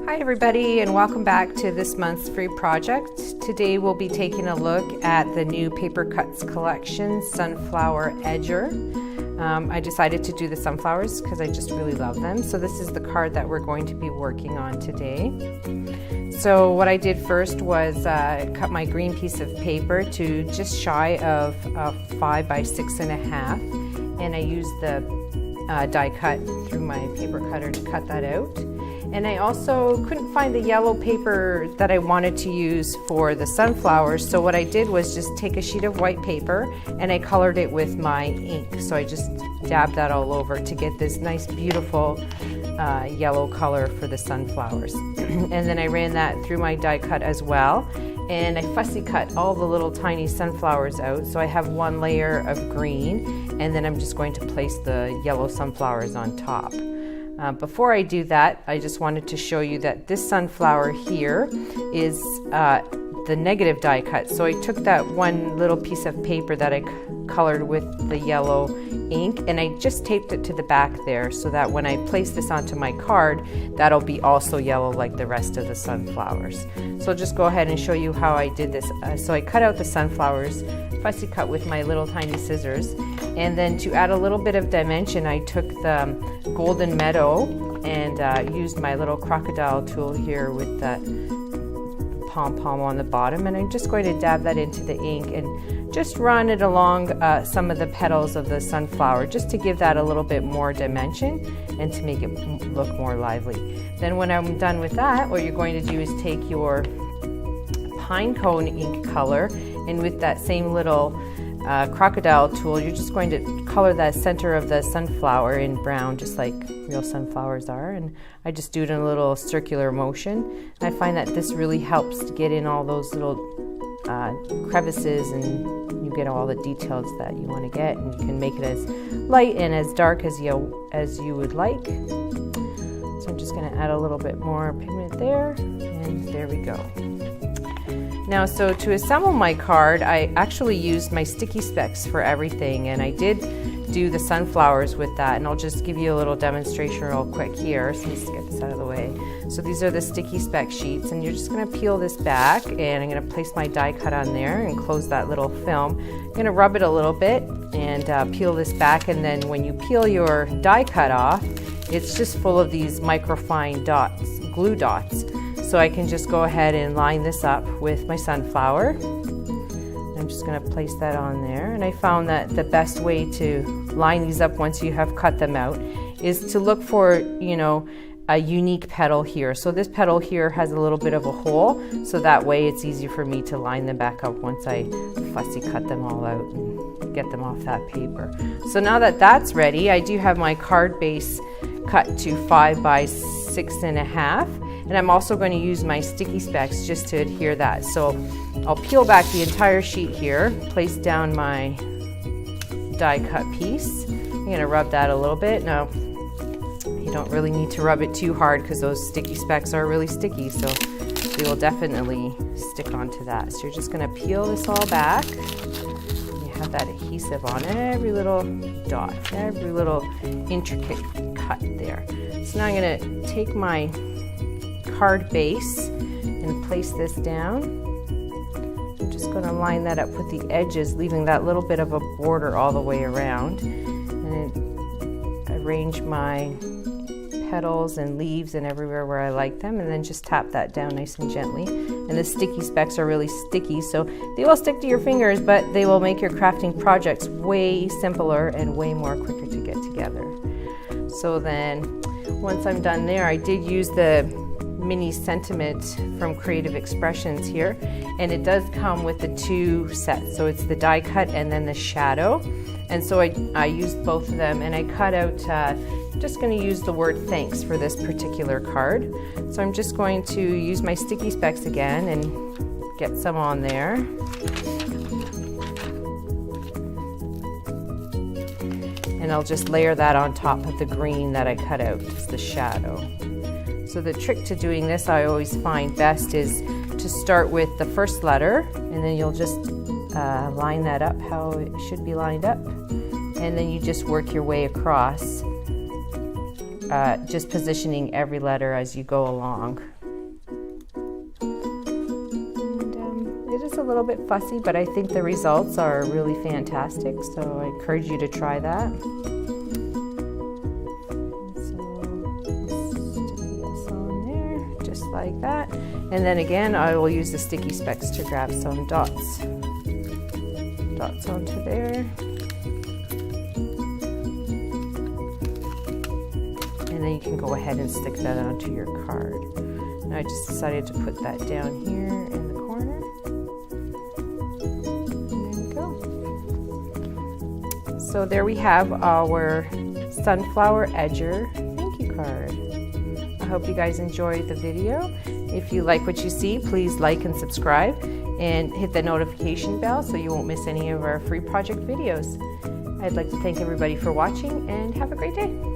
Hi everybody, and welcome back to this month's free project. Today we'll be taking a look at the new Paper Cuts collection, Sunflower Edger. I decided to do the sunflowers because I just really love them. So this is the card that we're going to be working on today. So what I did first was cut my green piece of paper to just shy of 5 by 6.5, and I used the die cut through my paper cutter to cut that out. And I also couldn't find the yellow paper that I wanted to use for the sunflowers, so what I did was just take a sheet of white paper and I colored it with my ink. So I just dabbed that all over to get this nice beautiful yellow color for the sunflowers. And then I ran that through my die cut as well, and I fussy cut all the little tiny sunflowers out. So I have one layer of green, and then I'm just going to place the yellow sunflowers on top. Before I do that, I just wanted to show you that this sunflower here is the negative die cut. So I took that one little piece of paper that I colored with the yellow ink, and I just taped it to the back there so that when I place this onto my card, that'll be also yellow like the rest of the sunflowers. So I'll just go ahead and show you how I did this. So I cut out the sunflowers, fussy cut with my little tiny scissors, and then to add a little bit of dimension, I took the golden Meadow and used my little Crocodile tool here with that pom-pom on the bottom, and I'm just going to dab that into the ink and just run it along some of the petals of the sunflower, just to give that a little bit more dimension and to make it look more lively. Then when I'm done with that, what you're going to do is take your pine cone ink color, and with that same little Crocodile tool, you're just going to color the center of the sunflower in brown, just like real sunflowers are. And I just do it in a little circular motion. And I find that this really helps to get in all those little crevices, and you get all the details that you want to get, and you can make it as light and as dark as you would like. So I'm just going to add a little bit more pigment there, and there we go. Now, so to assemble my card, I actually used my sticky specs for everything, and I did do the sunflowers with that, and I'll just give you a little demonstration real quick here. So let's get this out of the way. So these are the sticky spec sheets, and you're just going to peel this back, and I'm going to place my die cut on there and close that little film. I'm going to rub it a little bit and peel this back, and then when you peel your die cut off, it's just full of these microfine dots, glue dots. So I can just go ahead and line this up with my sunflower. I'm just going to place that on there, and I found that the best way to line these up once you have cut them out is to look for, a unique petal here. So this petal here has a little bit of a hole, so that way it's easy for me to line them back up once I fussy cut them all out and get them off that paper. So now that that's ready, I do have my card base cut to 5 by 6.5. And I'm also going to use my sticky specs just to adhere that. So I'll peel back the entire sheet here, place down my die cut piece. I'm going to rub that a little bit. Now, you don't really need to rub it too hard because those sticky specs are really sticky, so they will definitely stick onto that. So you're just going to peel this all back. You have that adhesive on every little dot, every little intricate cut there. So now I'm going to take my card base and place this down. I'm just going to line that up with the edges, leaving that little bit of a border all the way around, and arrange my petals and leaves and everywhere where I like them, and then just tap that down nice and gently. And the sticky specs are really sticky, so they will stick to your fingers, but they will make your crafting projects way simpler and way more quicker to get together. So then once I'm done there, I did use the mini sentiment from Creative Expressions here, and it does come with the two sets. So it's the die cut and then the shadow, and so I used both of them, and I cut out just going to use the word thanks for this particular card. So I'm just going to use my sticky specs again and get some on there. And I'll just layer that on top of the green that I cut out as the shadow. So the trick to doing this, I always find best, is to start with the first letter, and then you'll just line that up how it should be lined up, and then you just work your way across, just positioning every letter as you go along. little bit fussy, but I think the results are really fantastic, so I encourage you to try that. Like that, and then again I will use the sticky specks to grab some dots onto there, and then you can go ahead and stick that onto your card. And I just decided to put that down here in the corner. There we go. So there we have our sunflower edger thank you card. I hope you guys enjoyed the video. If you like what you see, please like and subscribe and hit the notification bell so you won't miss any of our free project videos. I'd like to thank everybody for watching and have a great day.